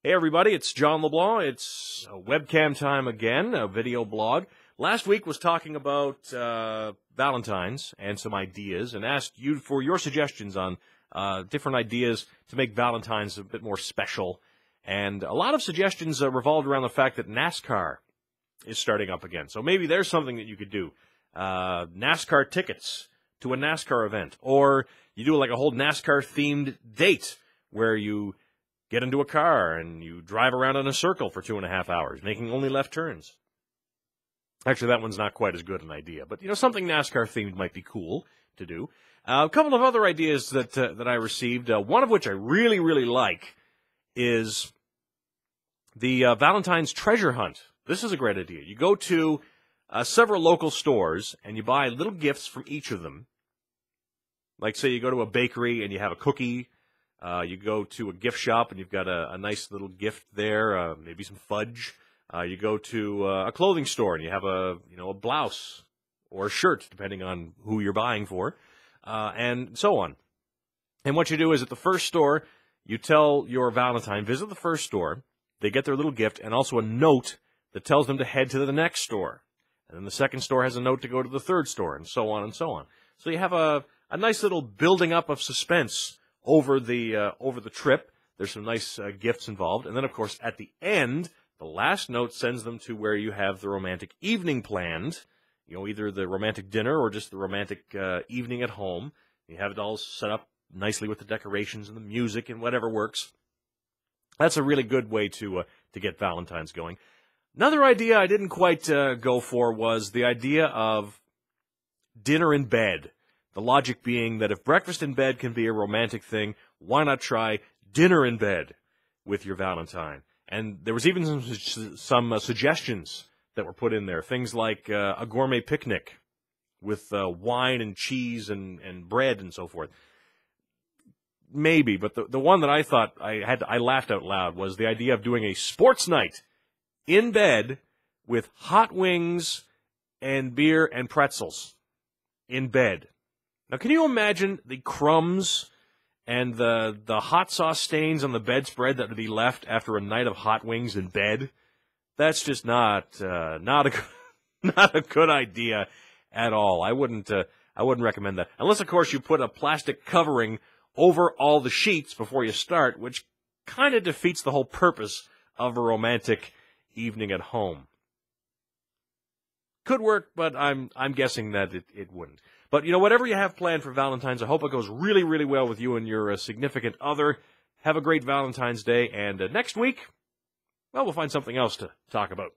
Hey everybody, it's John LeBlog. It's webcam time again, a video blog. Last week was talking about Valentine's and some ideas, and asked you for your suggestions on different ideas to make Valentine's a bit more special. And a lot of suggestions revolved around the fact that NASCAR is starting up again. So maybe there's something that you could do. NASCAR tickets to a NASCAR event. Or you do like a whole NASCAR-themed date where you get into a car and you drive around in a circle for 2.5 hours, making only left turns. Actually, that one's not quite as good an idea, but something NASCAR-themed might be cool to do. A couple of other ideas that I received, one of which I really, really like, is the Valentine's treasure hunt. This is a great idea. You go to several local stores and you buy little gifts from each of them. Like, say, you go to a bakery and you have a cookie. You go to a gift shop and you've got a nice little gift there, maybe some fudge. You go to a clothing store and you have a blouse or a shirt, depending on who you're buying for, and so on. And what you do is at the first store, you tell your Valentine, visit the first store. They get their little gift and also a note that tells them to head to the next store. And then the second store has a note to go to the third store, and so on and so on. So you have a nice little building up of suspense over the trip. There's some nice gifts involved. And then, of course, at the end, the last note sends them to where you have the romantic evening planned, either the romantic dinner or just the romantic evening at home. You have it all set up nicely with the decorations and the music and whatever works. That's a really good way to get Valentine's going. Another idea I didn't quite go for was the idea of dinner in bed. The logic being that if breakfast in bed can be a romantic thing, why not try dinner in bed with your Valentine? And there was even some suggestions that were put in there. Things like a gourmet picnic with wine and cheese and bread and so forth. Maybe, but the one that I thought I laughed out loud was the idea of doing a sports night in bed with hot wings and beer and pretzels in bed. Now, can you imagine the crumbs and the hot sauce stains on the bedspread that would be left after a night of hot wings in bed? That's just not a good idea at all. I wouldn't recommend that, unless of course you put a plastic covering over all the sheets before you start, which kind of defeats the whole purpose of a romantic evening at home. Could work, but I'm guessing that it wouldn't. But, whatever you have planned for Valentine's, I hope it goes really, really well with you and your significant other. Have a great Valentine's Day, and next week, well, we'll find something else to talk about.